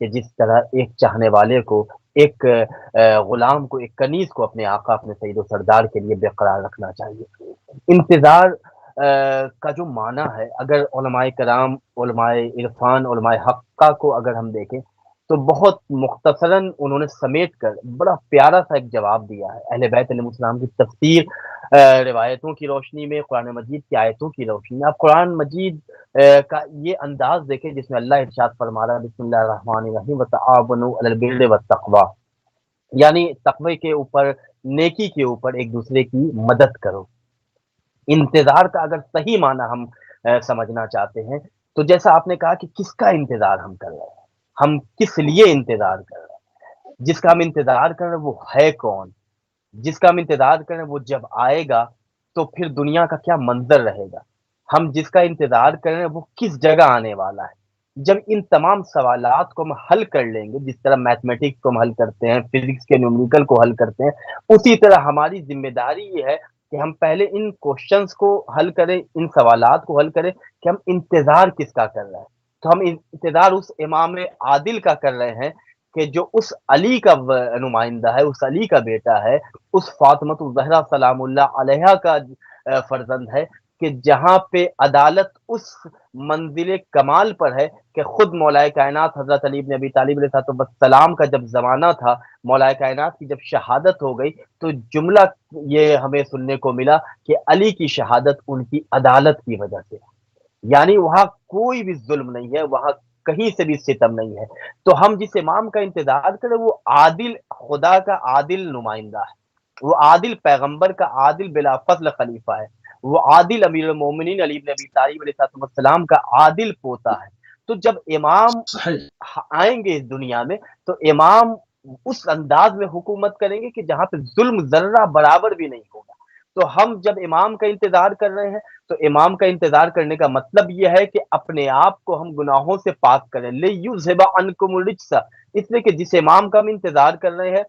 کہ جس طرح ایک چاہنے والے کو ایک غلام کو ایک کنیز کو اپنے آقا اپنے سید و سردار کے لیے برقرار رکھنا چاہیے۔ انتظار کا جو معنی ہے، اگر علماء کرام، علماء عرفان، علماء حقہ کو اگر ہم دیکھیں تو بہت مختصراً انہوں نے سمیٹ کر بڑا پیارا سا ایک جواب دیا ہے اہل بیت علیہ السلام کی تفسیر روایتوں کی روشنی میں، قرآن مجید کی آیتوں کی روشنی میں۔ آپ قرآن مجید کا یہ انداز دیکھیں جس میں اللہ ارشاد فرما رہا ہے بسم اللہ الرحمن الرحیم وتعاونوا علی البر والتقوی، یعنی تقوی کے اوپر، نیکی کے اوپر ایک دوسرے کی مدد کرو۔ انتظار کا اگر صحیح معنی ہم سمجھنا چاہتے ہیں تو جیسا آپ نے کہا کہ کس کا انتظار ہم کر رہے ہیں، ہم کس لیے انتظار کر رہے ہیں، جس کا ہم انتظار کر رہے ہیں وہ ہے کون، جس کا ہم انتظار کر رہے ہیں وہ جب آئے گا تو پھر دنیا کا کیا منظر رہے گا، ہم جس کا انتظار کر رہے ہیں وہ کس جگہ آنے والا ہے۔ جب ان تمام سوالات کو ہم حل کر لیں گے، جس طرح میتھمیٹکس کو ہم حل کرتے ہیں، فزکس کے نیومیریکل کو حل کرتے ہیں، اسی طرح ہماری ذمہ داری یہ ہے کہ ہم پہلے ان کوشچنس کو حل کریں، ان سوالات کو حل کریں کہ ہم انتظار کس کا کر رہے ہیں۔ تو ہم انتظار اس امام عادل کا کر رہے ہیں کہ جو اس علی کا نمائندہ ہے، اس علی کا بیٹا ہے، اس فاطمۃ الزہرا سلام اللہ علیہا کا فرزند ہے، کہ جہاں پہ عدالت اس منزل کمال پر ہے کہ خود مولا کائنات حضرت علی بن ابی طالب علیہ السلام کا جب زمانہ تھا، مولا کائنات کی جب شہادت ہو گئی تو جملہ یہ ہمیں سننے کو ملا کہ علی کی شہادت ان کی عدالت کی وجہ سے، یعنی وہاں کوئی بھی ظلم نہیں ہے، وہاں کہیں سے بھی ستم نہیں ہے۔ تو ہم جس امام کا انتظار کریں وہ عادل، خدا کا عادل نمائندہ ہے، وہ عادل پیغمبر کا عادل بلا فضل خلیفہ ہے، وہ عادل امیر المومنین علی بن ابی طالب علیہ السلام کا عادل پوتا ہے۔ تو جب امام صحیح، آئیں گے اس دنیا میں تو امام اس انداز میں حکومت کریں گے کہ جہاں پہ ظلم ذرہ برابر بھی نہیں ہوگا۔ تو ہم جب امام کا انتظار کر رہے ہیں تو امام کا انتظار کرنے کا مطلب یہ ہے کہ اپنے آپ کو ہم گناہوں سے پاک کریں، لِیُذْهِبَ عَنْکُمُ الرِّجْسَ، اس لیے کہ جس امام کا ہم انتظار کر رہے ہیں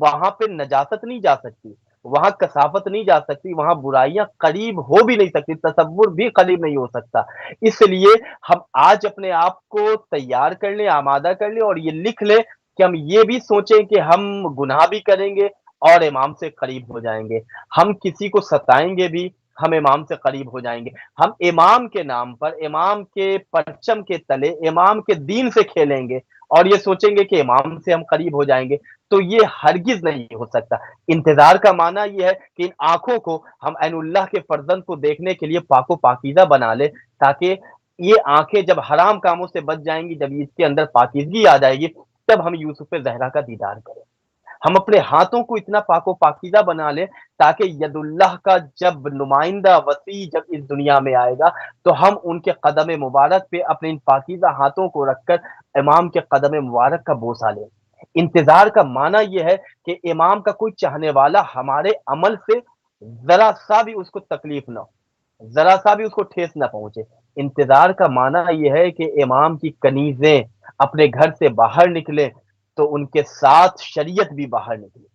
وہاں پہ نجاست نہیں جا سکتی، وہاں کثافت نہیں جا سکتی، وہاں برائیاں قریب ہو بھی نہیں سکتی، تصور بھی قریب نہیں ہو سکتا۔ اس لیے ہم آج اپنے آپ کو تیار کر لیں، آمادہ کر لیں اور یہ لکھ لیں کہ ہم یہ بھی سوچیں کہ ہم گناہ بھی کریں گے اور امام سے قریب ہو جائیں گے، ہم کسی کو ستائیں گے بھی، ہم امام سے قریب ہو جائیں گے، ہم امام کے نام پر، امام کے پرچم کے تلے، امام کے دین سے کھیلیں گے اور یہ سوچیں گے کہ امام سے ہم قریب ہو جائیں گے، تو یہ ہرگز نہیں ہو سکتا۔ انتظار کا معنی یہ ہے کہ ان آنکھوں کو ہم عین اللہ کے فرزند کو دیکھنے کے لیے پاک و پاکیزہ بنا لے، تاکہ یہ آنکھیں جب حرام کاموں سے بچ جائیں گی، جب اس کے اندر پاکیزگی آ جائے گی، تب ہم یوسف زہرا کا دیدار کریں۔ ہم اپنے ہاتھوں کو اتنا پاک و پاکیزہ بنا لیں تاکہ ید اللہ کا جب نمائندہ وسیع جب اس دنیا میں آئے گا تو ہم ان کے قدم مبارک پہ اپنے ان پاکیزہ ہاتھوں کو رکھ کر امام کے قدم مبارک کا بوسہ لیں۔ انتظار کا معنی یہ ہے کہ امام کا کوئی چاہنے والا ہمارے عمل سے ذرا سا بھی اس کو تکلیف نہ ہو، ذرا سا بھی اس کو ٹھیس نہ پہنچے۔ انتظار کا معنی یہ ہے کہ امام کی کنیزیں اپنے گھر سے باہر نکلیں تو ان کے ساتھ شریعت بھی باہر نکلے۔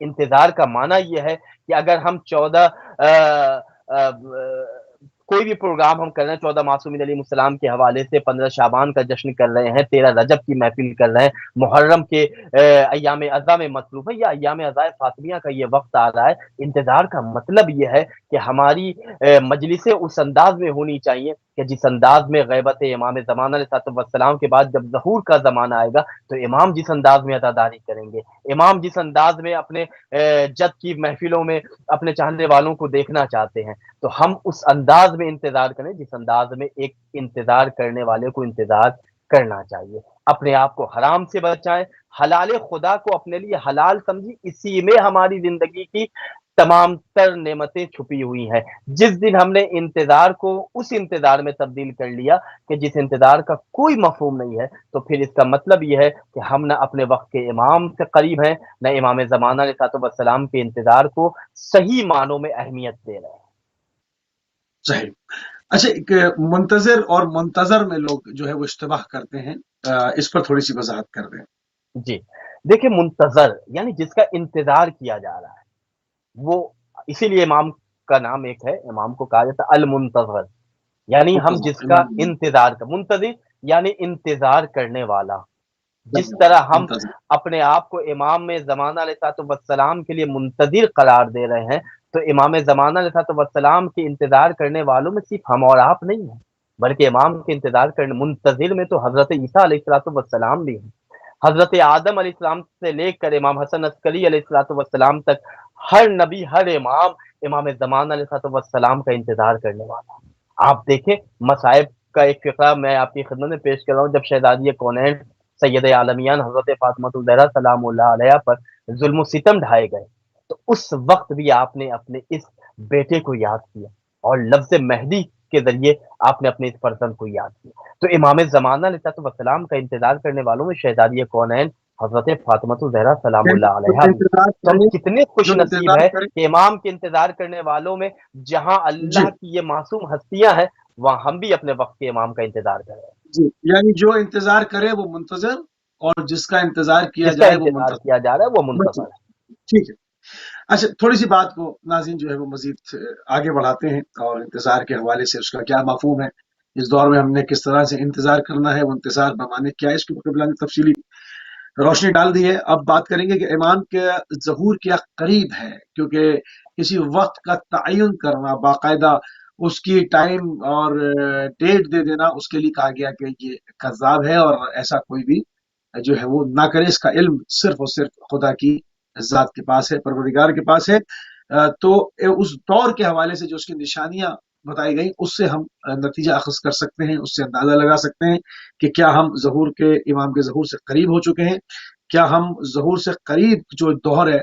انتظار کا معنی یہ ہے کہ اگر ہم 14 کوئی بھی پروگرام ہم کر رہے ہیں 14 معصومین علیہ السلام کے حوالے سے، 15 شعبان کا جشن کر رہے ہیں، 13 رجب کی محفل کر رہے ہیں، محرم کے ایام اعضاء میں مصروف ہے یا ایام اعضاء فاطمیہ کا یہ وقت آ رہا ہے، انتظار کا مطلب یہ ہے کہ ہماری مجلسیں اس انداز میں ہونی چاہیے کہ جس انداز میں غیبت امام زمانہ علیہ السلام کے بعد جب ظہور کا زمانہ آئے گا تو امام جس انداز میں عزاداری کریں گے، امام جس انداز میں اپنے جد کی محفلوں میں اپنے چاہنے والوں کو دیکھنا چاہتے ہیں، تو ہم اس انداز میں انتظار کریں جس انداز میں ایک انتظار کرنے والے کو انتظار کرنا چاہیے۔ اپنے آپ کو حرام سے بچائیں، حلال خدا کو اپنے لیے حلال سمجھی، اسی میں ہماری زندگی کی تمام تر نعمتیں چھپی ہوئی ہیں۔ جس دن ہم نے انتظار کو اس انتظار میں تبدیل کر لیا کہ جس انتظار کا کوئی مفہوم نہیں ہے، تو پھر اس کا مطلب یہ ہے کہ ہم نہ اپنے وقت کے امام سے قریب ہیں، نہ امام زمانہ علیہ السلام کے انتظار کو صحیح معنوں میں اہمیت دے رہے ہیں۔ صحیح۔ اچھا، ایک منتظر اور منتظر میں لوگ جو ہے وہ اشتباہ کرتے ہیں، اس پر تھوڑی سی وضاحت کر دیں۔ جی دیکھیں، منتظر یعنی جس کا انتظار کیا جا رہا ہے، وہ اسی لیے امام کا نام ایک ہے، امام کو کہا جاتا ہے المنتظر، یعنی ہم منتظر جس کا امام، انتظار کا، منتظر یعنی انتظار کرنے والا، جس طرح ہم ممتاز اپنے آپ کو امام زمانہ علیہ السلام کے لیے منتظر قرار دے رہے ہیں، تو امام زمانہ علیہ السلام کے انتظار کرنے والوں میں صرف ہم اور آپ نہیں ہیں، بلکہ امام کے انتظار کرنے منتظر میں تو حضرت عیسیٰ علیہ السلام بھی ہیں۔ حضرت آدم علیہ السلام سے لے کر امام حسن عسکری علیہ السلام تک ہر نبی، ہر امام، امام زمانہ علیہ السلام کا انتظار کرنے والا ہے۔ آپ دیکھیں مصائب کا ایک فقرہ میں آپ کی خدمت میں پیش کر رہا ہوں۔ جب شہزادی کونین سید عالمیان حضرت فاطمہ الزہرا سلام اللہ علیہ پر ظلم و ستم ڈھائے گئے، تو اس وقت بھی آپ نے اپنے اس بیٹے کو یاد کیا، اور لفظ مہدی کے ذریعے آپ نے اپنے اس فرزند کو یاد کیا۔ تو امام زمانہ علیہ السلام کا انتظار کرنے والوں میں شہزادی کونین حضرت فاطمہ الزہرا سلام اللہ جو علیہ بھی۔ انتظار تو ہم کرے کتنے خوش جو نصیب انتظار ہے کرے کہ امام کے انتظار کرنے والوں میں جہاں جی اللہ کی یہ معصوم ہستیاں ہیں، وہاں ہم بھی اپنے وقت کے امام کا انتظار کر رہے ہیں، جی، یعنی جو انتظار کرے وہ منتظر، اور جس کا انتظار کیا جس کا جائے وہ انتظار منتظر۔ کیا جا رہا ہے وہ بس منتظر ہے۔ ٹھیک ہے۔ اچھا، تھوڑی سی بات کو ناظرین جو ہے وہ مزید آگے بڑھاتے ہیں، اور انتظار کے حوالے سے اس کا کیا مفہوم ہے، اس دور میں ہم نے کس طرح سے انتظار کرنا ہے، وہ انتظار بمانے کیا ہے، اس کے اوپر بلا نے تفصیلی روشنی ڈال دی ہے۔ اب بات کریں گے کہ امام کے ظہور کیا قریب ہے، کیونکہ کسی وقت کا تعین کرنا، باقاعدہ اس کی ٹائم اور ڈیٹ دے دینا، اس کے لیے کہا گیا کہ یہ کذاب ہے، اور ایسا کوئی بھی جو ہے وہ نہ کرے۔ اس کا علم صرف اور صرف خدا کی ذات کے پاس ہے، پروردگار کے پاس ہے۔ تو اس دور کے حوالے سے جو اس کی نشانیاں بتائی گئی، اس سے ہم نتیجہ اخذ کر سکتے ہیں، اس سے اندازہ لگا سکتے ہیں کہ کیا ہم ظہور کے امام کے ظہور سے قریب ہو چکے ہیں، کیا ہم ظہور سے قریب جو دور ہے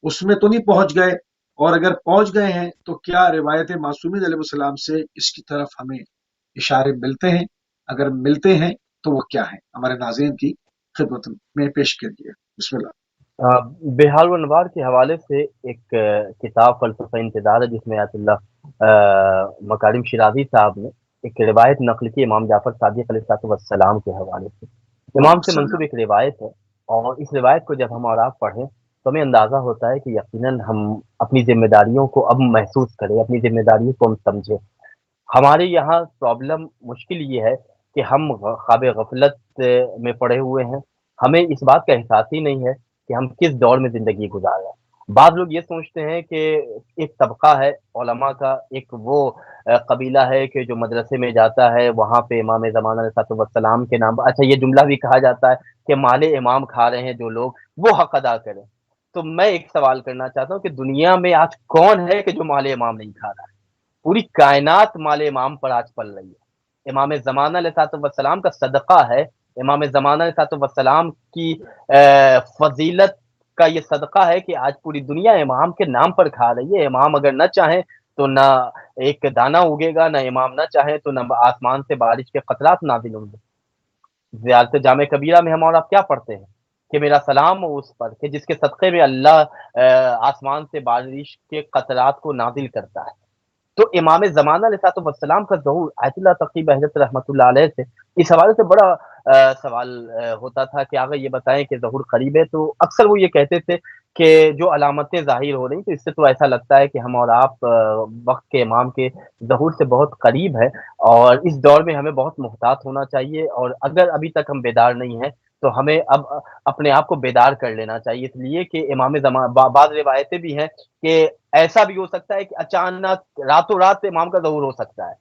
اس میں تو نہیں پہنچ گئے، اور اگر پہنچ گئے ہیں تو کیا روایت معصومین علیہ السلام سے اس کی طرف ہمیں اشارے ملتے ہیں؟ اگر ملتے ہیں تو وہ کیا ہیں؟ ہمارے ناظرین کی خدمت میں پیش کریے، بسم اللہ۔ بحار الانوار کے حوالے سے ایک کتاب فلسفہ انتظار ہے، جس میں آیت اللہ مکارم شیرازی صاحب نے ایک روایت نقل کی امام جعفر صادق علیہ السلام کے حوالے سے۔ امام سے منسوب ایک روایت ہے، اور اس روایت کو جب ہم اور آپ پڑھیں تو ہمیں اندازہ ہوتا ہے کہ یقیناً ہم اپنی ذمہ داریوں کو اب محسوس کریں، اپنی ذمہ داریوں کو ہم سمجھیں۔ ہمارے یہاں پرابلم مشکل یہ ہے کہ ہم خواب غفلت میں پڑے ہوئے ہیں، ہمیں اس بات کا احساس ہی نہیں ہے کہ ہم کس دور میں زندگی گزار رہے ہیں۔ بعض لوگ یہ سوچتے ہیں کہ ایک طبقہ ہے علماء کا، ایک وہ قبیلہ ہے کہ جو مدرسے میں جاتا ہے، وہاں پہ امام زمانہ علیہ السلام کے نام پر، اچھا یہ جملہ بھی کہا جاتا ہے کہ مال امام کھا رہے ہیں جو لوگ، وہ حق ادا کریں۔ تو میں ایک سوال کرنا چاہتا ہوں کہ دنیا میں آج کون ہے کہ جو مال امام نہیں کھا رہا ہے؟ پوری کائنات مال امام پر آج پل رہی ہے۔ امام زمانہ علیہ السلام کا صدقہ ہے، امام زمانہ علیہ السلام کی فضیلت کا یہ صدقہ ہے کہ آج پوری دنیا امام کے نام پر کھا رہی ہے۔ امام اگر نہ چاہیں تو نہ ایک دانہ اگے گا، نہ امام نہ چاہیں تو نہ آسمان سے بارش کے قطرات نازل ہوں گے۔ زیارت جامع کبیرہ میں ہم اور آپ کیا پڑھتے ہیں کہ میرا سلام ہو اس پر کہ جس کے صدقے میں اللہ آسمان سے بارش کے قطرات کو نازل کرتا ہے۔ تو امام زمانہ علیہ السلام کا ظہور آیت اللہ تقی بہجت رحمۃ اللہ علیہ سے اس حوالے سے بڑا سوال ہوتا تھا کہ آگے یہ بتائیں کہ ظہور قریب ہے، تو اکثر وہ یہ کہتے تھے کہ جو علامتیں ظاہر ہو رہی تو اس سے تو ایسا لگتا ہے کہ ہم اور آپ وقت کے امام کے ظہور سے بہت قریب ہے، اور اس دور میں ہمیں بہت محتاط ہونا چاہیے، اور اگر ابھی تک ہم بیدار نہیں ہیں تو ہمیں اب اپنے آپ کو بیدار کر لینا چاہیے، اس لیے کہ امام زمان بعض روایتیں بھی ہیں کہ ایسا بھی ہو سکتا ہے کہ اچانک راتوں رات امام کا ظہور ہو سکتا ہے۔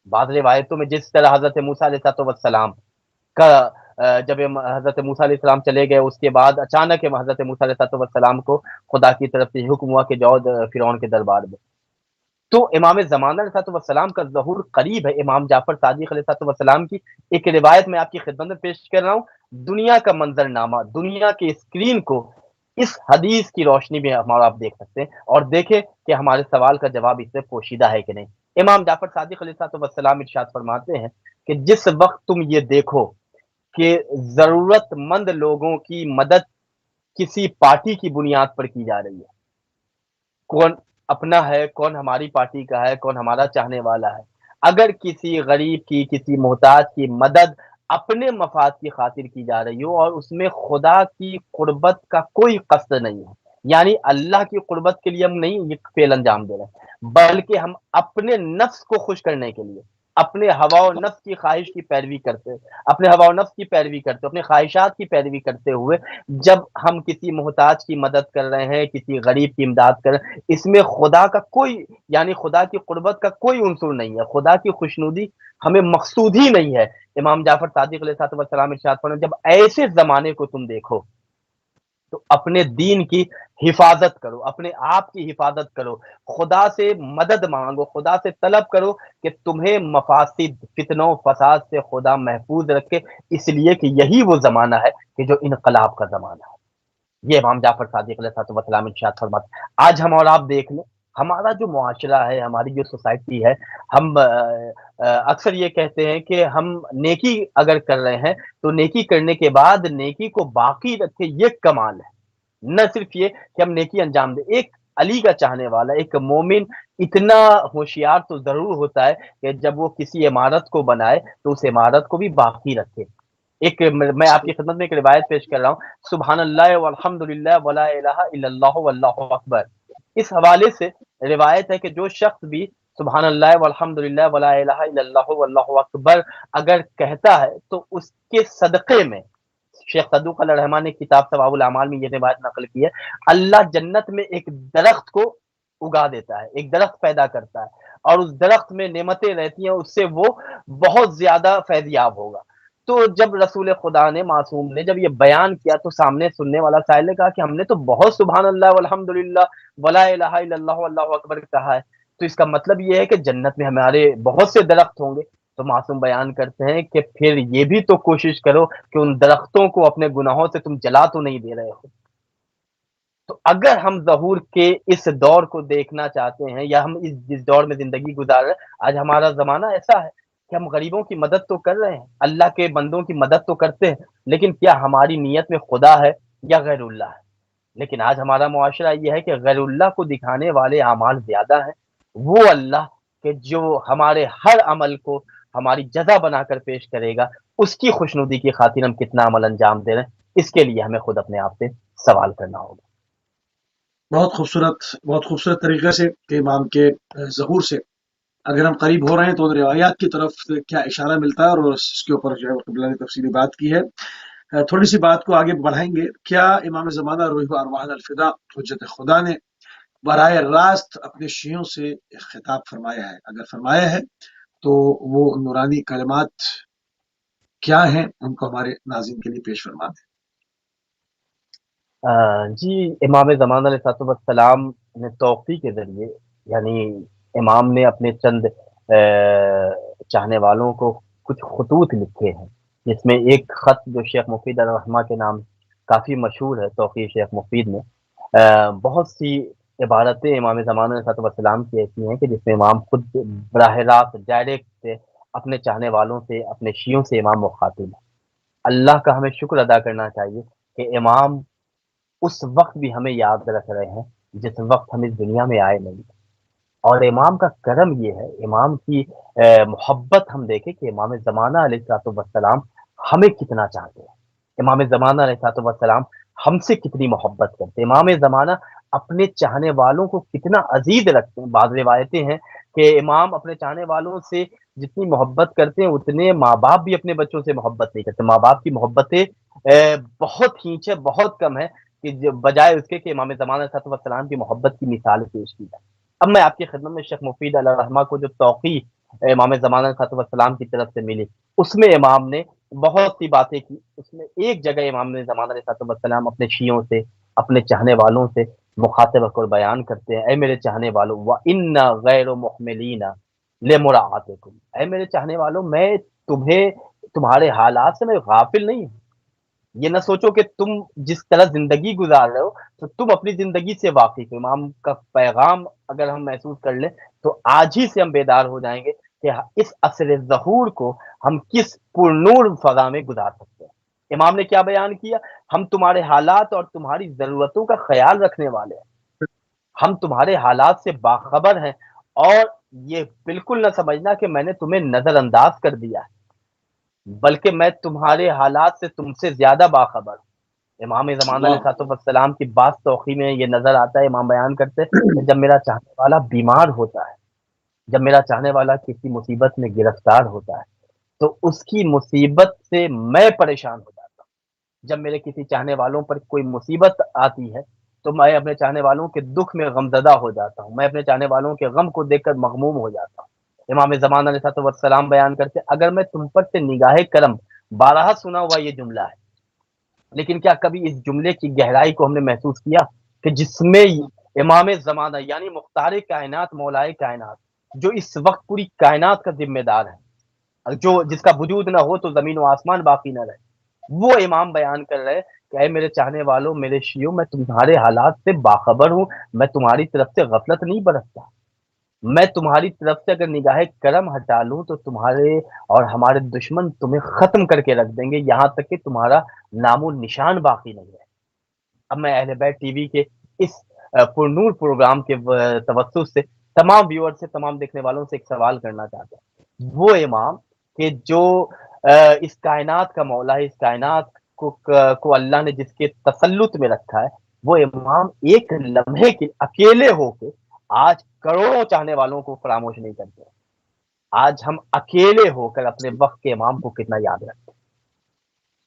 بعض روایتوں میں جس طرح حضرت موسیٰ علیہ السلام کا جب حضرت موسیٰ علیہ السلام چلے گئے، اس کے بعد اچانک حضرت موسیٰ علیہ السلام کو خدا کی طرف سے حکم ہوا کہ جاؤ فرعون کے دربار میں۔ تو امام زمانہ علیہ السلام کا ظہور قریب ہے۔ امام جعفر صادق علیہ السلام کی ایک روایت میں آپ کی خدمت میں پیش کر رہا ہوں۔ دنیا کا منظرنامہ، دنیا کے اسکرین کو اس حدیث کی روشنی میں ہمارا آپ دیکھ سکتے ہیں، اور دیکھیں کہ ہمارے سوال کا جواب اس سے پوشیدہ ہے کہ نہیں۔ امام جعفر صادق علیہ السلام ارشاد فرماتے ہیں کہ جس وقت تم یہ دیکھو کہ ضرورت مند لوگوں کی مدد کسی پارٹی کی بنیاد پر کی جا رہی ہے، کون اپنا ہے، کون ہماری پارٹی کا ہے، کون ہمارا چاہنے والا ہے، اگر کسی غریب کی، کسی محتاج کی مدد اپنے مفاد کی خاطر کی جا رہی ہو اور اس میں خدا کی قربت کا کوئی قصد نہیں ہے، یعنی اللہ کی قربت کے لیے ہم نہیں یہ فعل انجام دے رہے ہیں، بلکہ ہم اپنے نفس کو خوش کرنے کے لیے، اپنے ہوا و نفس کی خواہش کی پیروی کرتے، اپنے ہوا و نفس کی پیروی کرتے، اپنے خواہشات کی پیروی کرتے ہوئے جب ہم کسی محتاج کی مدد کر رہے ہیں، کسی غریب کی امداد کر رہے ہیں، اس میں خدا کا کوئی، یعنی خدا کی قربت کا کوئی عنصر نہیں ہے، خدا کی خوشنودی ہمیں مقصود ہی نہیں ہے۔ امام جعفر صادق علیہ الصلوۃ والسلام ارشاد فرماتے ہیں، جب ایسے زمانے کو تم دیکھو تو اپنے دین کی حفاظت کرو، اپنے آپ کی حفاظت کرو، خدا سے مدد مانگو، خدا سے طلب کرو کہ تمہیں مفاسد، فتنوں فساد سے خدا محفوظ رکھے، اس لیے کہ یہی وہ زمانہ ہے کہ جو انقلاب کا زمانہ ہے۔ یہ امام جعفر صادق علیہ الصلوۃ والسلام ارشاد فرماتے ہیں۔ آج ہم اور آپ دیکھ لیں، ہمارا جو معاشرہ ہے، ہماری جو سوسائٹی ہے، ہم اکثر یہ کہتے ہیں کہ ہم نیکی اگر کر رہے ہیں تو نیکی کرنے کے بعد نیکی کو باقی رکھے، یہ کمال ہے۔ نہ صرف یہ کہ ہم نیکی انجام دیں، ایک علی کا چاہنے والا، ایک مومن اتنا ہوشیار تو ضرور ہوتا ہے کہ جب وہ کسی عمارت کو بنائے تو اس عمارت کو بھی باقی رکھے۔ ایک میں آپ کی خدمت میں ایک روایت پیش کر رہا ہوں، سبحان اللہ والحمد للہ ولا الہ الا اللہ واللہ اکبر۔ اس حوالے سے روایت ہے کہ جو شخص بھی سبحان اللہ والحمد للہ ولا الہ الا اللہ واللہ اکبر اگر کہتا ہے تو اس کے صدقے میں، شیخ صدوق علیہ الرحمٰن نے کتاب ثواب الاعمال میں یہ روایت نقل کی ہے، اللہ جنت میں ایک درخت کو اگا دیتا ہے، ایک درخت پیدا کرتا ہے، اور اس درخت میں نعمتیں رہتی ہیں، اس سے وہ بہت زیادہ فیضیاب ہوگا۔ تو جب رسول خدا نے، معصوم نے جب یہ بیان کیا تو سامنے سننے والا سائل نے کہا کہ ہم نے تو بہت سبحان اللہ والحمد للہ ولا الہ الا اللہ واللہ اکبر کہا ہے، تو اس کا مطلب یہ ہے کہ جنت میں ہمارے بہت سے درخت ہوں گے۔ تو معصوم بیان کرتے ہیں کہ پھر یہ بھی تو کوشش کرو کہ ان درختوں کو اپنے گناہوں سے تم جلا تو نہیں دے رہے ہو۔ تو اگر ہم ظہور کے اس دور کو دیکھنا چاہتے ہیں، یا ہم جس دور میں زندگی گزار رہے ہیں، آج ہمارا زمانہ ایسا ہے کہ ہم غریبوں کی مدد تو کر رہے ہیں، اللہ کے بندوں کی مدد تو کرتے ہیں، لیکن کیا ہماری نیت میں خدا ہے یا غیر اللہ ہے؟ لیکن آج ہمارا معاشرہ یہ ہے کہ غیر اللہ کو دکھانے والے اعمال زیادہ ہیں، وہ اللہ کہ جو ہمارے ہر عمل کو ہماری جزا بنا کر پیش کرے گا، اس کی خوشنودی کی خاطر ہم کتنا عمل انجام دے رہے ہیں، اس کے لیے ہمیں خود اپنے آپ سے سوال کرنا ہوگا۔ بہت خوبصورت طریقے سے کہ امام کے ظہور سے اگر ہم قریب ہو رہے ہیں تو ان روایات کی طرف کیا اشارہ ملتا ہے، اور اس کے اوپر جو ہے قبلہ نے تفصیلی بات کی ہے۔ تھوڑی سی بات کو آگے بڑھائیں گے۔ کیا امام زمانہ روح ارواح الفدا حجت خدا نے براہ راست اپنے شیعوں سے خطاب فرمایا ہے؟ اگر فرمایا ہے تو وہ نورانی کلمات کیا ہیں، ان کو ہمارے ناظرین کے لیے پیش فرما دیں۔ جی، امام زمان علیہ الصلوۃ والسلام نے توقی کے ذریعے، یعنی امام نے اپنے چند چاہنے والوں کو کچھ خطوط لکھے ہیں، جس میں ایک خط جو شیخ مفید الرحمہ کے نام کافی مشہور ہے، توقی شیخ مفید میں بہت سی عبارتیں امام زمان علیہ الصلوۃ والسلام کی ایسی ہیں کہ جس میں امام خود براہ راست ڈائریکٹ سے اپنے چاہنے والوں سے، اپنے شیعوں سے امام مخاطب ہے۔ اللہ کا ہمیں شکر ادا کرنا چاہیے کہ امام اس وقت بھی ہمیں یاد رکھ رہے ہیں جس وقت ہم اس دنیا میں آئے نہیں، اور امام کا کرم یہ ہے، امام کی محبت ہم دیکھیں کہ امام زمانہ علیہ الصلوۃ والسلام ہمیں کتنا چاہتے ہیں، امام زمانہ علیہ الصلوۃ والسلام ہم سے کتنی محبت کرتے ہیں، امام زمانہ اپنے چاہنے والوں کو کتنا عزیز رکھتے ہیں۔ بعض روایتیں ہیں کہ امام اپنے چاہنے والوں سے جتنی محبت کرتے ہیں اتنے ماں باپ بھی اپنے بچوں سے محبت نہیں کرتے، ماں باپ کی محبتیں بہت ہینچ ہے، بہت کم ہے، کہ بجائے اس کے کہ امام زمان علیہ الصلوۃ والسلام کی محبت کی مثال پیش کی جائے۔ اب میں آپ کی خدمت میں شیخ مفید علیہ الرحمہ کو جو توقی امام زمان علیہ الصلوۃ والسلام کی طرف سے ملی، اس میں امام نے بہت سی باتیں کی۔ اس میں ایک جگہ امام زمان علیہ الصلوۃ والسلام اپنے شیعوں سے، اپنے چاہنے والوں سے مخاطب ہو کر بیان کرتے ہیں، اے میرے چاہنے والوں، وَإِنَّا غَيْرُ مُحْمِلِينَ لِمُرَاعَتِكُمْ، اے میرے چاہنے والوں، میں تمہیں، تمہارے حالات سے میں غافل نہیں ہوں۔ یہ نہ سوچو کہ تم جس طرح زندگی گزار رہے ہو تو تم اپنی زندگی سے واقف ہو۔ امام کا پیغام اگر ہم محسوس کر لیں تو آج ہی سے ہم بیدار ہو جائیں گے کہ اس عصر ظہور کو ہم کس پرنور فضا میں گزار سکتے ہیں۔ امام نے کیا بیان کیا؟ ہم تمہارے حالات اور تمہاری ضرورتوں کا خیال رکھنے والے ہیں، ہم تمہارے حالات سے باخبر ہیں، اور یہ بالکل نہ سمجھنا کہ میں نے تمہیں نظر انداز کر دیا ہے، بلکہ میں تمہارے حالات سے تم سے زیادہ باخبر ہوں۔ امام زمان علیہ الصلوۃ والسلام کی بعض توقی میں یہ نظر آتا ہے، امام بیان کرتے ہیں کہ جب میرا چاہنے والا بیمار ہوتا ہے جب میرا چاہنے والا کسی مصیبت میں گرفتار ہوتا ہے تو اس کی مصیبت سے میں پریشان ہو جاتا ہوں. جب میرے کسی چاہنے والوں پر کوئی مصیبت آتی ہے تو میں اپنے چاہنے والوں کے دکھ میں غمزدہ ہو جاتا ہوں، میں اپنے چاہنے والوں کے غم کو دیکھ کر مغموم ہو جاتا ہوں. امام زمان علیہ الصلوۃ والسلام بیان کرتے اگر میں تم پر سے نگاہ کرم، بارہا سنا ہوا یہ جملہ ہے، لیکن کیا کبھی اس جملے کی گہرائی کو ہم نے محسوس کیا کہ جس میں امام زمانہ یعنی مختار کائنات مولائے کائنات جو اس وقت پوری کائنات کا ذمہ دار ہے، جو جس کا وجود نہ ہو تو زمین و آسمان باقی نہ رہے، وہ امام بیان کر رہے کہ اے میرے چاہنے والوں، میرے شیعوں، میں تمہارے حالات سے باخبر ہوں، میں تمہاری طرف سے غفلت نہیں برتتا، میں تمہاری طرف سے اگر نگاہ کرم ہٹا لوں تو تمہارے اور ہمارے دشمن تمہیں ختم کر کے رکھ دیں گے، یہاں تک کہ تمہارا نام و نشان باقی نہیں ہے. اب میں اہل بیت ٹی وی کے اس پرنور پروگرام کے توسط سے تمام ویور سے، تمام دیکھنے والوں سے ایک سوال کرنا چاہتا ہوں. وہ امام کہ جو اس کائنات کا مولا ہے، اس کائنات کو اللہ نے جس کے تسلط میں رکھا ہے، وہ امام ایک لمحے کے اکیلے ہو کے آج کروڑوں چاہنے والوں کو فراموش نہیں کرتے. آج ہم اکیلے ہو کر اپنے وقت کے امام کو کتنا یاد رکھتے ہیں.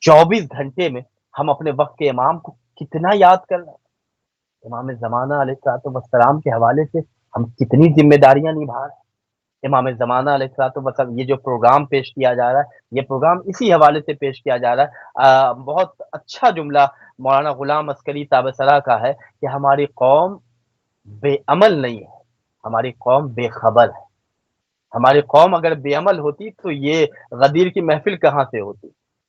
24 گھنٹے میں ہم اپنے وقت کے امام کو کتنا یاد کر رہے ہیں. امام زمانہ علیہ الصلوۃ والسلام کے حوالے سے ہم کتنی ذمہ داریاں نبھا رہے ہیں. امام زمانہ علیہ الصلوۃ والسلام، یہ جو پروگرام پیش کیا جا رہا ہے، یہ پروگرام اسی حوالے سے پیش کیا جا رہا ہے. بہت اچھا جملہ مولانا غلام عسکری تابصرہ کا ہے کہ ہماری قوم بے عمل نہیں ہے، ہماری قوم بے خبر ہے. ہماری قوم اگر بے عمل ہوتی تو یہ غدیر کی محفل کہاں سے ہوتی؟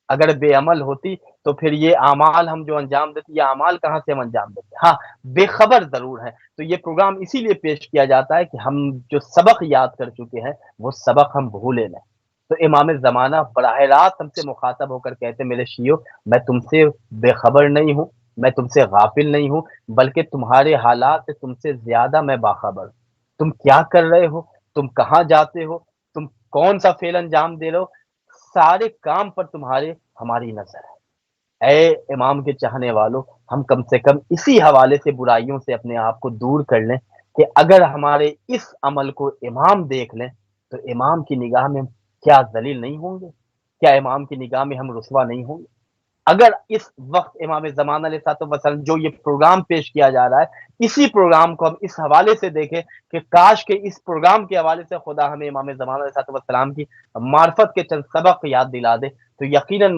اگر بے عمل ہوتی تو پھر یہ اعمال ہم جو انجام دیتے، یہ اعمال کہاں سے ہم انجام دیتے؟ ہاں، بے خبر ضرور ہے. تو یہ پروگرام اسی لیے پیش کیا جاتا ہے کہ ہم جو سبق یاد کر چکے ہیں وہ سبق ہم بھولے نہیں. تو امام زمانہ براہ راست ہم سے مخاطب ہو کر کہتے میرے شیعو، میں تم سے بے خبر نہیں ہوں، میں تم سے غافل نہیں ہوں، بلکہ تمہارے حالات سے تم سے زیادہ میں باخبر ہوں. تم کیا کر رہے ہو، تم کہاں جاتے ہو، تم کون سا فعل انجام دے رہے ہو، سارے کام پر تمہارے ہماری نظر ہے. اے امام کے چاہنے والوں، ہم کم سے کم اسی حوالے سے برائیوں سے اپنے آپ کو دور کر لیں کہ اگر ہمارے اس عمل کو امام دیکھ لیں تو امام کی نگاہ میں ہم کیا ذلیل نہیں ہوں گے؟ کیا امام کی نگاہ میں ہم رسوا نہیں ہوں گے؟ اگر اس وقت امام زمان علیہ الصلوۃ والسلام جو یہ پروگرام پیش کیا جا رہا ہے، اسی پروگرام کو ہم اس حوالے سے دیکھیں کہ کاش کے اس پروگرام کے حوالے سے خدا ہمیں امام زمان علیہ الصلوۃ والسلام کی معرفت کے چند سبق یاد دلا دے تو یقیناً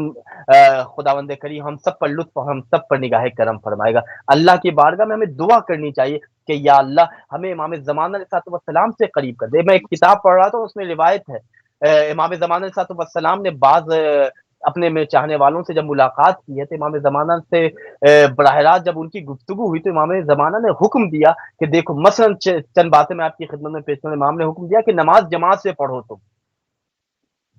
خداوند کریم ہم سب پر لطف اور ہم سب پر نگاہ کرم فرمائے گا. اللہ کی بارگاہ میں ہمیں دعا کرنی چاہیے کہ یا اللہ ہمیں امام زمان علیہ الصلوۃ والسلام سے قریب کر دے. میں ایک کتاب پڑھ رہا تھا، اس میں روایت ہے امام زمان علیہ الصلوۃ والسلام نے بعض اپنے میں چاہنے والوں سے جب ملاقات کی ہے تو امام زمانہ سے براہ راست جب ان کی گفتگو ہوئی تو امام زمانہ نے حکم دیا کہ دیکھو مثلا چند باتیں میں آپ کی خدمت میں پیش کروں. امام نے حکم دیا کہ نماز جماعت سے پڑھو، تم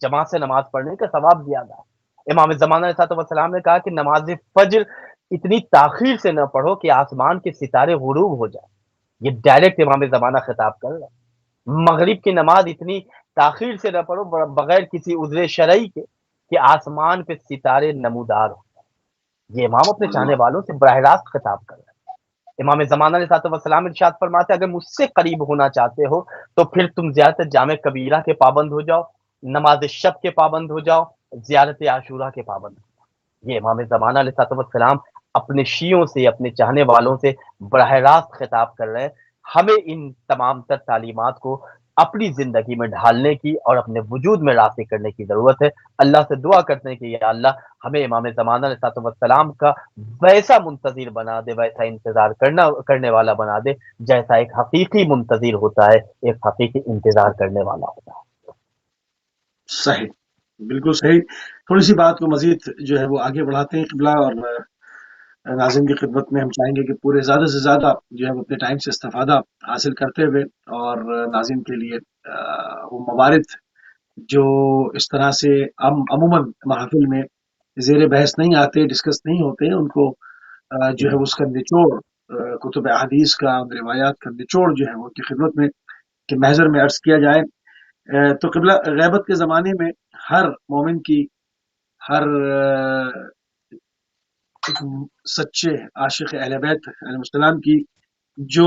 جماعت سے نماز پڑھنے کا ثواب زیادہ ہے. امام زمانہ علیہ الصلوۃ والسلام نے کہا کہ نماز فجر اتنی تاخیر سے نہ پڑھو کہ آسمان کے ستارے غروب ہو جائیں. یہ ڈائریکٹ امام زمانہ خطاب کر رہا ہے. مغرب کی نماز اتنی تاخیر سے نہ پڑھو بغیر کسی عذر شرعی کے کہ آسمان پہ ستارے نمودار ہو. یہ امام اپنے چاہنے والوں سے براہ راست خطاب کر رہے ہیں. امام زمانہ علیہ الصلوۃ والسلام ارشاد فرماتے اگر مجھ سے قریب ہونا چاہتے ہو تو پھر تم زیارت جامع کبیرہ کے پابند ہو جاؤ، نماز شب کے پابند ہو جاؤ، زیارت عاشورہ کے پابند ہو جاؤ. یہ امام زمانہ علیہ الصلوۃ والسلام اپنے شیعوں سے، اپنے چاہنے والوں سے براہ راست خطاب کر رہے ہیں. ہمیں ان تمام تر تعلیمات کو اپنی زندگی میں ڈھالنے کی اور اپنے وجود میں راسخ کرنے کی ضرورت ہے. اللہ سے دعا کرتے ہیں کہ یا اللہ ہمیں امام زمانہ علیہ الصلوۃ والسلام کا ویسا منتظر بنا دے، ویسا انتظار کرنے والا بنا دے جیسا ایک حقیقی منتظر ہوتا ہے، ایک حقیقی انتظار کرنے والا ہوتا ہے. صحیح، بالکل صحیح. تھوڑی سی بات کو مزید جو ہے وہ آگے بڑھاتے ہیں قبلہ، اور ناظرین کی خدمت میں ہم چاہیں گے کہ پورے زیادہ سے زیادہ جو ہے وہ اپنے ٹائم سے استفادہ حاصل کرتے ہوئے اور ناظرین کے لیے وہ موارد جو اس طرح سے عموماً محافل میں زیر بحث نہیں آتے، ڈسکس نہیں ہوتے ہیں، ان کو جو ہے اس کا نچوڑ کتب احادیث کا، روایات کا نچوڑ جو ہے وہ کی خدمت میں کہ محضر میں عرض کیا جائے. تو قبلہ غیبت کے زمانے میں ہر مومن کی، ہر ایک سچے عاشق اہل بیت علیہ السلام کی جو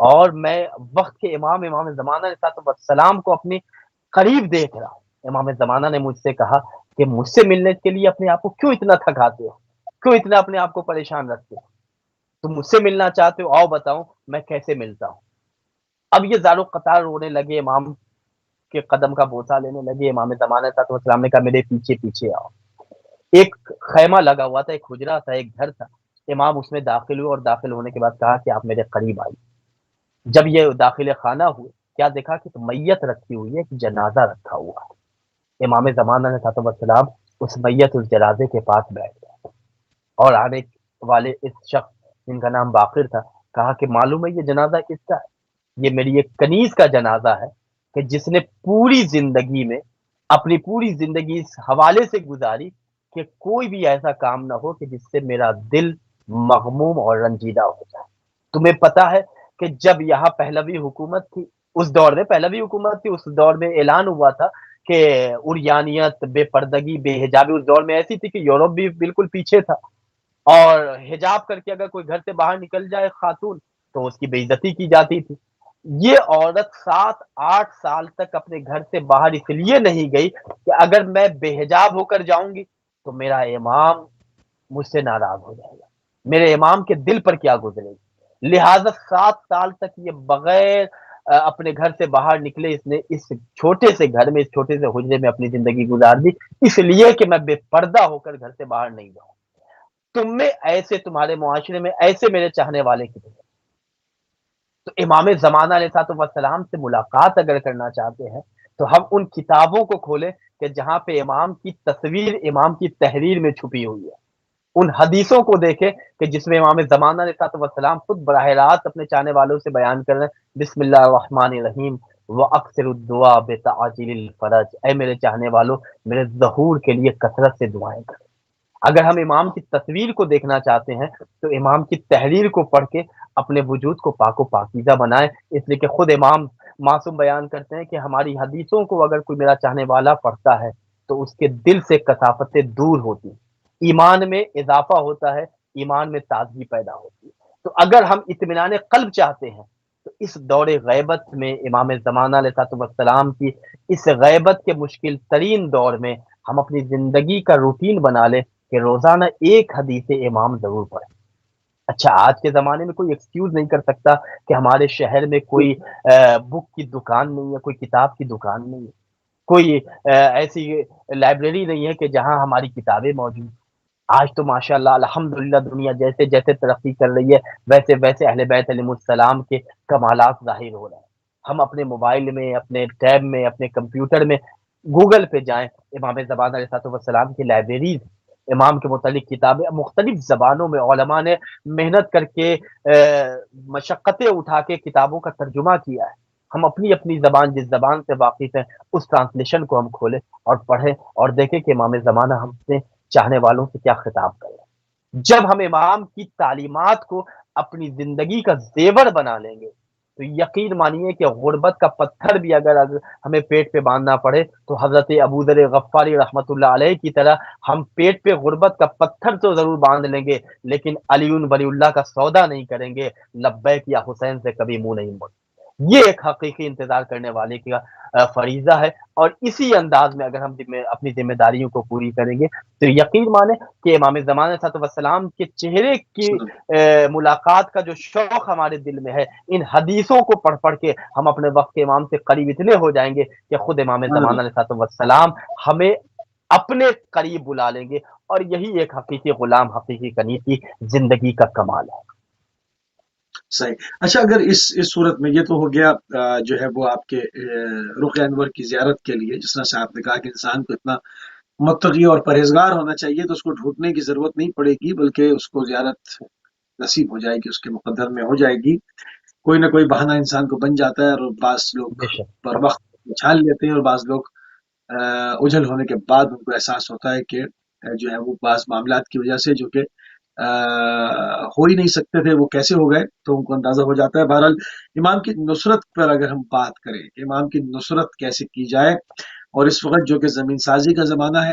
اور میں وقت کے امام زمانہ علیہ السلام کو اپنے قریب دیکھ رہا ہوں. امام زمانہ نے مجھ سے کہا کہ مجھ سے ملنے کے لیے اپنے آپ کو کیوں اتنا تھکاتے ہو، کیوں اتنا اپنے آپ کو پریشان رکھتے ہو، تم مجھ سے ملنا چاہتے ہو، آؤ بتاؤ میں کیسے ملتا ہوں. اب یہ زارو قطار رونے لگے، امام کے قدم کا بوسہ لینے لگے. امام زمانہ صاحب السلام نے کہا میرے پیچھے پیچھے آؤ. ایک خیمہ لگا ہوا تھا، ایک حجرہ تھا، ایک گھر تھا. امام اس میں داخل ہوئے اور داخل ہونے کے بعد کہا کہ آپ میرے قریب آئیے. جب یہ داخل خانہ ہوئے کیا دیکھا کہ میت رکھی ہوئی ہے، ایک جنازہ رکھا ہوا ہے. امام زمانہ نے صاحب السلام اس میت اس جنازے کے پاس بیٹھ گئے اور آنے والے اس شخص جن کا نام باقر تھا کہا کہ معلوم ہے یہ جنازہ کس کا ہے؟ یہ میری ایک کنیز کا جنازہ ہے کہ جس نے پوری زندگی میں اپنی پوری زندگی اس حوالے سے گزاری کہ کوئی بھی ایسا کام نہ ہو کہ جس سے میرا دل مغموم اور رنجیدہ ہو جائے. تمہیں پتا ہے کہ جب یہاں پہلوی حکومت تھی، اس دور میں پہلوی حکومت تھی، اس دور میں اعلان ہوا تھا کہ عریانیت، بے پردگی، بے حجابی اس دور میں ایسی تھی کہ یورپ بھی بالکل پیچھے تھا، اور حجاب کر کے اگر کوئی گھر سے باہر نکل جائے خاتون تو اس کی بے عزتی کی جاتی تھی. یہ عورت 7-8 سال تک اپنے گھر سے باہر اس لیے نہیں گئی کہ اگر میں بے حجاب ہو کر جاؤں گی تو میرا امام مجھ سے ناراض ہو جائے گا، میرے امام کے دل پر کیا گزرے گی. لہذا 7 سال تک یہ بغیر اپنے گھر سے باہر نکلے اس نے اس چھوٹے سے گھر میں، اس چھوٹے سے حجرے میں اپنی زندگی گزار دی، اس لیے کہ میں بے پردہ ہو کر گھر سے باہر نہیں جاؤں. تم میں ایسے، تمہارے معاشرے میں ایسے میرے چاہنے والے کتنے. تو امام زمانہ علیہ السلام سے ملاقات اگر کرنا چاہتے ہیں تو ہم ان کتابوں کو کھولیں کہ جہاں پہ امام کی تصویر، امام کی تحریر میں چھپی ہوئی ہے. ان حدیثوں کو دیکھیں کہ جس میں امام زمانہ علیہ السلام خود براہ راست اپنے چاہنے والوں سے بیان کر رہے ہیں بسم اللہ الرحمن الرحیم واکثر الدعاء بتعجیل الفرج. اے میرے چاہنے والوں، میرے ظہور کے لیے کثرت سے دعائیں کریں. اگر ہم امام کی تصویر کو دیکھنا چاہتے ہیں تو امام کی تحریر کو پڑھ کے اپنے وجود کو پاک و پاکیزہ بنائیں. اس لیے کہ خود امام معصوم بیان کرتے ہیں کہ ہماری حدیثوں کو اگر کوئی میرا چاہنے والا پڑھتا ہے تو اس کے دل سے کثافتیں دور ہوتی ہیں، ایمان میں اضافہ ہوتا ہے، ایمان میں تازگی پیدا ہوتی ہے. تو اگر ہم اطمینان قلب چاہتے ہیں تو اس دور غیبت میں امام زمانہ علیہ السلام کی اس غیبت کے مشکل ترین دور میں ہم اپنی زندگی کا روٹین بنا لیں کہ روزانہ ایک حدیث امام ضرور پڑھیں. اچھا، آج کے زمانے میں کوئی ایکسکیوز نہیں کر سکتا کہ ہمارے شہر میں کوئی بک کی دکان نہیں ہے، کوئی کتاب کی دکان نہیں ہے، کوئی ایسی لائبریری نہیں ہے کہ جہاں ہماری کتابیں موجود. آج تو ماشاءاللہ الحمدللہ دنیا جیسے جیسے ترقی کر رہی ہے ویسے ویسے اہل بیت علیہ السلام کے کمالات ظاہر ہو رہے ہیں. ہم اپنے موبائل میں، اپنے ٹیب میں، اپنے کمپیوٹر میں گوگل پہ جائیں، امام زمان علیہ السلام کی لائبریریز، امام کے متعلق کتابیں مختلف زبانوں میں علماء نے محنت کر کے مشقتیں اٹھا کے کتابوں کا ترجمہ کیا ہے. ہم اپنی اپنی زبان، جس زبان سے واقف ہیں، اس ٹرانسلیشن کو ہم کھولیں اور پڑھیں اور دیکھیں کہ امام زمانہ ہم سے چاہنے والوں سے کیا خطاب کریں. جب ہم امام کی تعلیمات کو اپنی زندگی کا زیور بنا لیں گے تو یقین مانیے کہ غربت کا پتھر بھی اگر ہمیں پیٹ پہ باندھنا پڑے تو حضرت ابوذر غفاری رحمۃ اللہ علیہ کی طرح ہم پیٹ پہ غربت کا پتھر تو ضرور باندھ لیں گے لیکن علی ولی اللہ کا سودا نہیں کریں گے، لبیک یا حسین سے کبھی منہ نہیں موڑ. یہ ایک حقیقی انتظار کرنے والے کا فریضہ ہے. اور اسی انداز میں اگر ہم اپنی ذمہ داریوں کو پوری کریں گے تو یقین مانیں کہ امام زمان صلی اللہ علیہ وسلم کے چہرے کی ملاقات کا جو شوق ہمارے دل میں ہے، ان حدیثوں کو پڑھ پڑھ کے ہم اپنے وقت کے امام سے قریب اتنے ہو جائیں گے کہ خود امام زمان علیہ السلام ہمیں اپنے قریب بلا لیں گے. اور یہی ایک حقیقی غلام، حقیقی کنیز کی زندگی کا کمال ہے. صحیح. اچھا، اگر اس صورت میں یہ تو ہو گیا جو ہے وہ آپ کے رخ انور کی زیارت کے لیے، جس طرح سے آپ نے کہا کہ انسان کو اتنا متقی اور پرہیزگار ہونا چاہیے تو اس کو ڈھونڈنے کی ضرورت نہیں پڑے گی بلکہ اس کو زیارت نصیب ہو جائے گی، اس کے مقدر میں ہو جائے گی. کوئی نہ کوئی بہانہ انسان کو بن جاتا ہے اور بعض لوگ بے شک پر وقت چھان لیتے ہیں اور بعض لوگ اجل ہونے کے بعد ان کو احساس ہوتا ہے کہ جو ہے وہ بعض معاملات کی وجہ سے جو کہ ہو ہی نہیں سکتے تھے وہ کیسے ہو گئے، تو ان کو اندازہ ہو جاتا ہے. بہرحال امام کی نصرت پر اگر ہم بات کریں کہ امام کی نصرت کیسے کی جائے، اور اس وقت جو کہ زمین سازی کا زمانہ ہے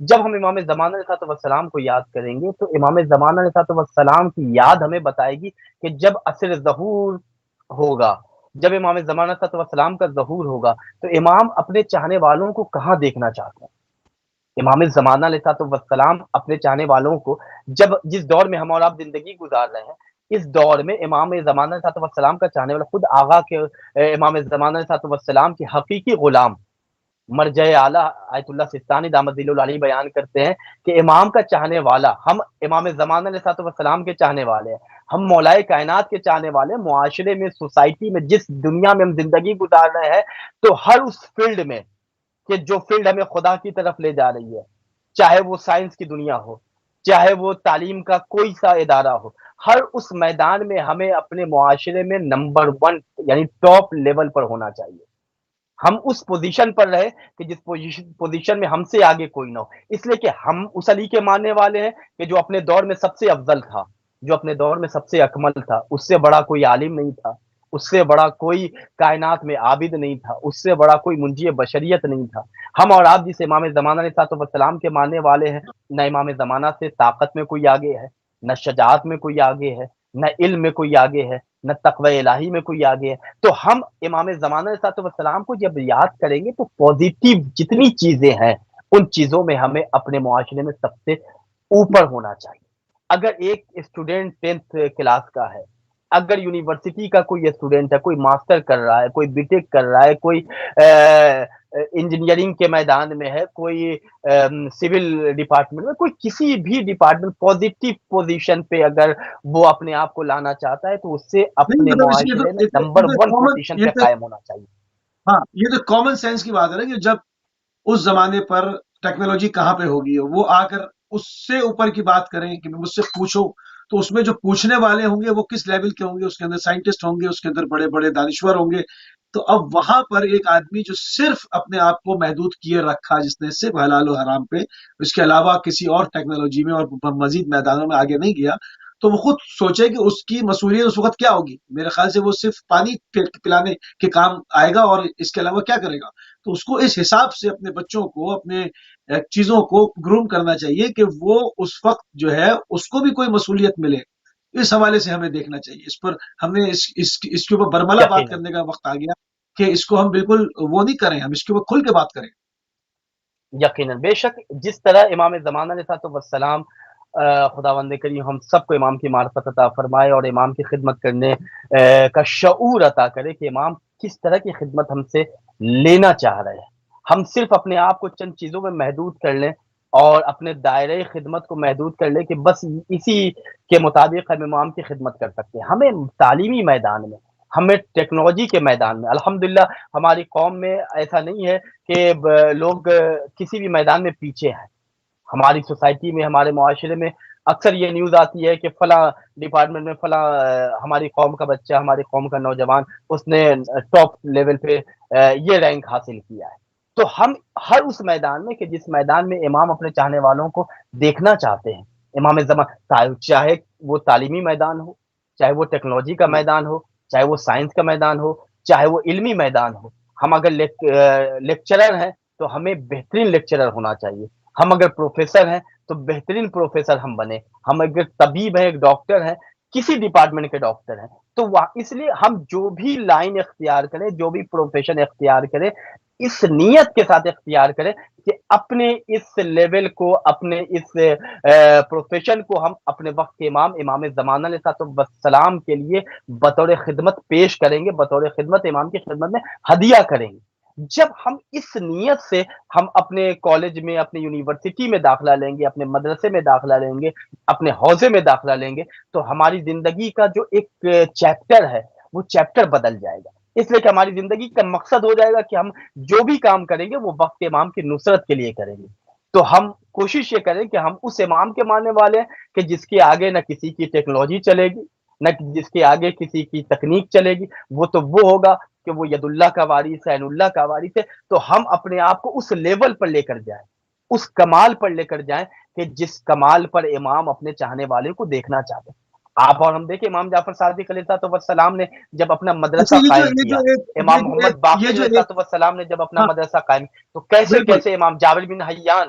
جب ہم امام زمان علیہ السلام کو یاد کریں گے تو امام زمان علیہ السلام کی یاد ہمیں بتائے گی کہ جب عصر ظہور ہوگا، جب امام زمان علیہ السلام کا ظہور ہوگا تو امام اپنے چاہنے والوں کو کہاں دیکھنا چاہتے ہیں؟ امام زمانہ علیہ السلام اپنے چاہنے والوں کو جس دور میں ہم اور آپ زندگی گزار رہے ہیں، اس دور میں امام زمانہ علیہ السلام کا چاہنے والا خود آغا کے امام زمانہ علیہ السلام کے حقیقی غلام مرجع اعلیٰ آیت اللہ سستانی دامت ذیل العلی بیان کرتے ہیں کہ امام کا چاہنے والا، ہم امام زمانہ علیہ السلام کے چاہنے والے ہیں، ہم مولائے کائنات کے چاہنے والے ہیں، معاشرے میں، سوسائٹی میں، جس دنیا میں ہم زندگی گزار رہے ہیں، تو ہر اس فیلڈ میں کہ جو فیلڈ ہمیں خدا کی طرف لے جا رہی ہے، چاہے وہ سائنس کی دنیا ہو، چاہے وہ تعلیم کا کوئی سا ادارہ ہو، ہر اس میدان میں ہمیں اپنے معاشرے میں نمبر ون یعنی ٹاپ لیول پر ہونا چاہیے، ہم اس پوزیشن پر رہے کہ جس پوزیشن میں ہم سے آگے کوئی نہ ہو، اس لیے کہ ہم اس علی کے ماننے والے ہیں کہ جو اپنے دور میں سب سے افضل تھا، جو اپنے دور میں سب سے اکمل تھا، اس سے بڑا کوئی عالم نہیں تھا، اس سے بڑا کوئی کائنات میں عابد نہیں تھا، اس سے بڑا کوئی منجی بشریت نہیں تھا۔ ہم اور آپ جس امام زمانہ علیہ السلام کے ماننے والے ہیں، نہ امام زمانہ سے طاقت میں کوئی آگے ہے، نہ شجاعت میں کوئی آگے ہے، نہ علم میں کوئی آگے ہے، نہ تقوی الہی میں کوئی آگے ہے، تو ہم امام زمانہ علیہ السلام کو جب یاد کریں گے تو پازیٹیو جتنی چیزیں ہیں ان چیزوں میں ہمیں اپنے معاشرے میں سب سے اوپر ہونا چاہیے۔ اگر ایک اسٹوڈینٹ 10th کلاس کا ہے، اگر یونیورسٹی کا کوئی اسٹوڈینٹ ہے، کوئی ماسٹر کر رہا ہے، کوئی بی ٹیک کر رہا ہے، کوئی انجینئرنگ کے میدان میں ہے، کوئی سول ڈپارٹمنٹ میں، کوئی کسی بھی ڈپارٹمنٹ پازیٹیو پوزیشن پہ اگر وہ اپنے آپ کو لانا چاہتا ہے تو اس سے نہیں اپنے مطلب معاشرے میں نمبر ون پوزیشن پہ قائم ہونا چاہیے۔ ہاں یہ تو کامن سینس کی بات ہے نا کہ جب اس زمانے پر ٹیکنالوجی کہاں پہ ہوگی، وہ آ کر اس سے اوپر کی بات کریں کہ مجھ سے پوچھو، تو اس میں جو پوچھنے والے ہوں گے وہ کس لیول کے ہوں گے، اس کے اندر سائنٹسٹ ہوں گے، اس کے اندر بڑے بڑے دانشور ہوں گے۔ تو اب وہاں پر ایک آدمی جو صرف اپنے آپ کو محدود کیے رکھا، جس نے صرف حلال و حرام پہ، اس کے علاوہ کسی اور ٹیکنالوجی میں اور مزید میدانوں میں آگے نہیں گیا، تو وہ خود سوچے کہ اس کی مصولیت اس وقت کیا ہوگی۔ میرے خیال سے وہ صرف پانی پلانے کے کام آئے گا اور اس کے علاوہ کیا کرے گا۔ تو اس کو اس حساب سے اپنے بچوں کو، اپنے چیزوں کو گروم کرنا چاہیے کہ وہ اس وقت جو ہے اس کو بھی کوئی مصولیت ملے۔ اس حوالے سے ہمیں دیکھنا چاہیے۔ اس پر ہم نے اس کے اوپر برملا بات یقیناً کرنے کا وقت آ گیا کہ اس کو ہم بالکل وہ نہیں کریں، ہم اس کے اوپر کھل کے بات کریں۔ یقیناً بے شک جس طرح امام زمانہ علیہ السلام خداوند کریم ہم سب کو امام کی معرفت عطا فرمائے اور امام کی خدمت کرنے کا شعور عطا کرے کہ امام کس طرح کی خدمت ہم سے لینا چاہ رہے ہیں۔ ہم صرف اپنے آپ کو چند چیزوں میں محدود کر لیں اور اپنے دائرۂ خدمت کو محدود کر لیں کہ بس اسی کے مطابق ہم امام کی خدمت کر سکتے ہیں۔ ہمیں تعلیمی میدان میں، ہمیں ٹیکنالوجی کے میدان میں، الحمدللہ ہماری قوم میں ایسا نہیں ہے کہ لوگ کسی بھی میدان میں پیچھے ہیں۔ ہماری سوسائٹی میں، ہمارے معاشرے میں اکثر یہ نیوز آتی ہے کہ فلاں ڈپارٹمنٹ میں فلاں ہماری قوم کا بچہ، ہماری قوم کا نوجوان، اس نے ٹاپ لیول پہ یہ رینک حاصل کیا ہے۔ تو ہم ہر اس میدان میں کہ جس میدان میں امام اپنے چاہنے والوں کو دیکھنا چاہتے ہیں، امام زمان، چاہے وہ تعلیمی میدان ہو، چاہے وہ ٹیکنالوجی کا میدان ہو، چاہے وہ سائنس کا میدان ہو، چاہے وہ علمی میدان ہو، ہم اگر لیکچرر ہیں تو ہمیں بہترین لیکچرر ہونا چاہیے، ہم اگر پروفیسر ہیں تو بہترین پروفیسر ہم بنے، ہم اگر طبیب ہیں، ایک ڈاکٹر ہیں، کسی ڈپارٹمنٹ کے ڈاکٹر ہیں، تو اس لیے ہم جو بھی لائن اختیار کریں، جو بھی پروفیشن اختیار کریں، اس نیت کے ساتھ اختیار کریں کہ اپنے اس لیول کو، اپنے اس پروفیشن کو ہم اپنے وقت کے امام زمانہ علیہ السلام کے لیے بطور خدمت پیش کریں گے، بطور خدمت امام کی خدمت میں ہدیہ کریں گے۔ جب ہم اس نیت سے ہم اپنے کالج میں، اپنے یونیورسٹی میں داخلہ لیں گے، اپنے مدرسے میں داخلہ لیں گے، اپنے حوزے میں داخلہ لیں گے، تو ہماری زندگی کا جو ایک چیپٹر ہے وہ چیپٹر بدل جائے گا، اس لیے کہ ہماری زندگی کا مقصد ہو جائے گا کہ ہم جو بھی کام کریں گے وہ وقت امام کی نصرت کے لیے کریں گے۔ تو ہم کوشش یہ کریں کہ ہم اس امام کے ماننے والے ہیں کہ جس کے آگے نہ کسی کی ٹیکنالوجی چلے گی، نہ جس کے آگے کسی کی تکنیک چلے گی، وہ تو وہ ہوگا کہ وہ ید اللہ کا وارث ہے، عین اللہ کا وارث ہے۔ تو ہم اپنے آپ کو اس لیول پر لے کر جائیں، اس کمال پر لے کر جائیں کہ جس کمال پر امام اپنے چاہنے والے کو دیکھنا چاہتے ہیں۔ آپ اور ہم دیکھیں امام جعفر صادق علیہ السلام نے جب اپنا اچھا مدرسہ قائم کیا، امام محمد یہ باقر جو علیہ ایک السلام نے جب اپنا ہاں مدرسہ قائم، تو کیسے بالکل کیسے امام جابر بن حیان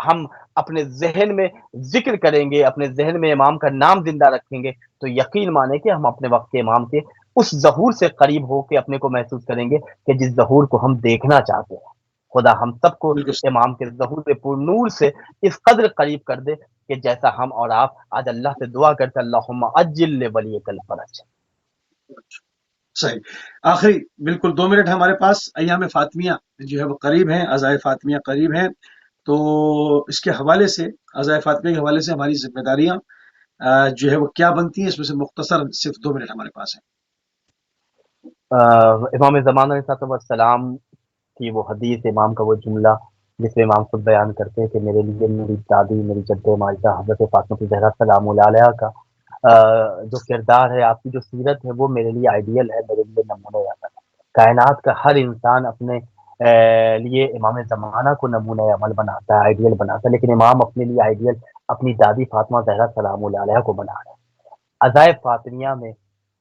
ہم اپنے ذہن میں ذکر کریں گے، اپنے ذہن میں امام کا نام زندہ رکھیں گے، تو یقین مانیں کہ ہم اپنے وقت کے امام کے اس ظہور سے قریب ہو کے اپنے کو محسوس کریں گے کہ جس ظہور کو ہم دیکھنا چاہتے ہیں۔ خدا ہم سب کو بالکل امام کے ظہور پر نور سے اس قدر قریب کر دے کہ جیسا ہم اور آپ آج اللہ سے دعا کرتے اللہم عجل لولیک الفرج۔ صحیح۔ آخری بالکل 2 منٹ ہمارے پاس، ایام فاطمیہ جو ہے وہ قریب ہیں، عزائے فاطمیہ قریب ہیں، تو اس کے حوالے سے، عزائے فاطمیہ کے حوالے سے ہماری ذمہ داریاں جو ہے وہ کیا بنتی ہیں، اس میں سے مختصر صرف 2 منٹ ہمارے پاس ہیں۔ امام زمان علیہ السلام کی وہ حدیث، امام کا وہ جملہ جس میں امام خود بیان کرتے ہیں کہ میرے لیے میری دادی، میری جد ماجدہ حضرت فاطمہ زہرا سلام اللہ علیہ کا جو کردار ہے، آپ کی جو سیرت ہے، وہ میرے لیے آئیڈیل ہے، میرے لیے نمونہ عمل ہے۔ کائنات کا ہر انسان اپنے لیے امام زمانہ کو نمونہ عمل بناتا ہے، آئیڈیل بناتا ہے، لیکن امام اپنے لیے آئیڈیل اپنی دادی فاطمہ زہرا سلام اللہ علیہ کو بنا رہے ہیں۔ عزائے فاطمیہ میں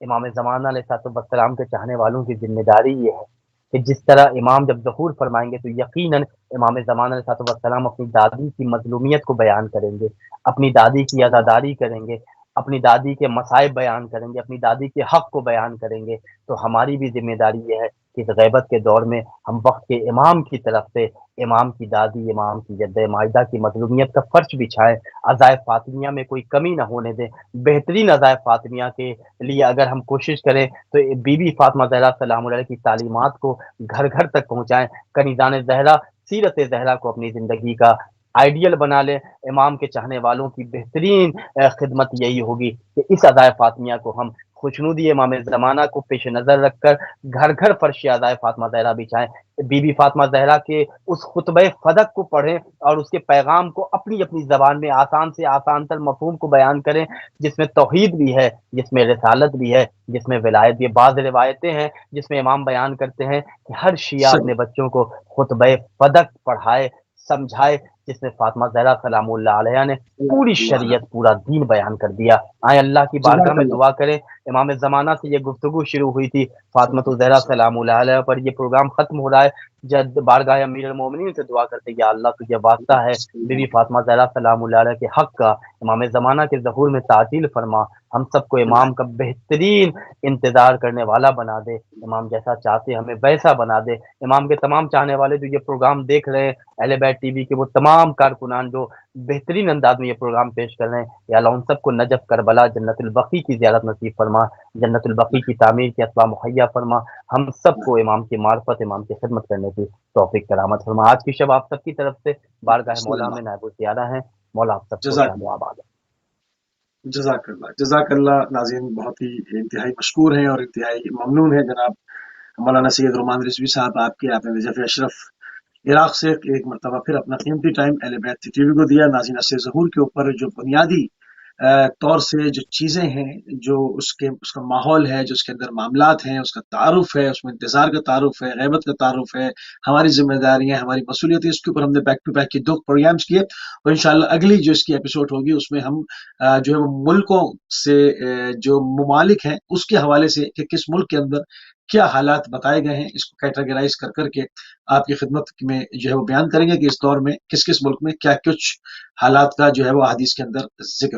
امام زمانہ علیہ السلام کے چاہنے والوں کی ذمہ داری یہ ہے کہ جس طرح امام جب ظہور فرمائیں گے تو یقیناً امام زمانہ علیہ السلام اپنی دادی کی مظلومیت کو بیان کریں گے، اپنی دادی کی عزاداری کریں گے، اپنی دادی کے مصائب بیان کریں گے، اپنی دادی کے حق کو بیان کریں گے۔ تو ہماری بھی ذمہ داری یہ ہے کہ اس غیبت کے دور میں ہم وقت کے امام کی طرف سے امام کی دادی، امام کی جد ماجدہ کی مظلومیت کا فرش بچھائیں، عزائے فاطمیہ میں کوئی کمی نہ ہونے دیں۔ بہترین عزائے فاطمیہ کے لیے اگر ہم کوشش کریں تو بی بی فاطمہ زہرا سلام اللہ علیہ کی تعلیمات کو گھر گھر تک پہنچائیں، کنیزان زہرا، سیرت زہرا کو اپنی زندگی کا آئیڈیل بنا لیں۔ امام کے چاہنے والوں کی بہترین خدمت یہی ہوگی کہ اس عزائے فاطمیہ کو ہم خوشنودی امام زمانہ کو پیش نظر رکھ کر گھر گھر فرش عزائے فاطمہ زہرا بچھائیں، بی بی فاطمہ زہرا کے اس خطبہ فدق کو پڑھیں اور اس کے پیغام کو اپنی اپنی زبان میں آسان سے آسان تر مفہوم کو بیان کریں، جس میں توحید بھی ہے، جس میں رسالت بھی ہے، جس میں ولایت بھی ہے۔ بعض روایتیں ہیں جس میں امام بیان کرتے ہیں کہ ہر شیعہ صحیح، اپنے بچوں کو خطبہ فدق پڑھائے، سمجھائے، جس میں فاطمہ زہرا سلام اللہ علیہ نے پوری شریعت، پورا دین بیان کر دیا۔ آئے اللہ کی بارگاہ جزاک میں اللہ، دعا کریں۔ امام زمانہ سے یہ گفتگو شروع ہوئی تھی، فاطمہ زہرا سلام اللہ علیہ پر یہ پروگرام ختم ہو رہا ہے، جب بارگاہ امیر المومنین سے دعا کرتے یا اللہ تجھے واسطہ ہے بی بی فاطمہ زہرا سلام اللہ علیہ کے حق کا، امام زمانہ کے ظہور میں تعجیل فرما، ہم سب کو امام کا بہترین انتظار کرنے والا بنا دے، امام جیسا چاہتے ہمیں ویسا بنا دے۔ امام کے تمام چاہنے والے جو یہ پروگرام دیکھ رہے ہیں، اہل بیت ٹی وی کے وہ تمام کارکنان جو بہترین انداز میں یہ پروگرام پیش کر رہے ہیں، یا اللہ ان سب کو نجف کربلا جنت البقیع کی زیارت نصیب فرما، جنت البقیع کی تعمیر کی اسباب مہیا فرما، ہم سب کو امام کی معرفت، امام کی خدمت کرنے کی توفیق کرامت فرما۔ آج کی شب آپ سب کی طرف سے بارگاہ بسم مولا اللہ، میں نائب الزیارہ ہیں، مولا آپ سب کو جزاک شاد و اللہ، آباد۔ جزاک اللہ، جزاک اللہ۔ ناظرین بہت ہی انتہائی مشکور ہیں اور انتہائی ممنون ہیں جناب مولانا سید رومان رضوی صاحب آپ کے، آپ نے نجف اشرف عراق سے ایک مرتبہ پھر اپنا قیمتی ٹائم اہل بیت ٹی وی کو دیا۔ ناظرین عصر ظہور کے اوپر جو بنیادی طور سے جو چیزیں ہیں، جو اس کا ماحول ہے، جو اس کے اندر معاملات ہیں، اس کا تعارف ہے، اس میں انتظار کا تعارف ہے، غیبت کا تعارف ہے، ہماری ذمہ داریاں، ہماری مسئولیتیں، اس کے اوپر ہم نے بیک ٹو بیک کی 2 پروگرامز کیے، اور انشاءاللہ اگلی جو اس کی ایپیسوڈ ہوگی اس میں ہم جو ہے وہ ملکوں سے، جو ممالک ہیں اس کے حوالے سے کہ کس ملک کے اندر کیا حالات بتائے گئے ہیں، اس کو کیٹاگرائز کر کر کے آپ کی خدمت میں جو ہے وہ بیان کریں گے کہ اس دور میں کس کس ملک میں کیا کچھ حالات کا جو ہے وہ حدیث کے اندر ذکر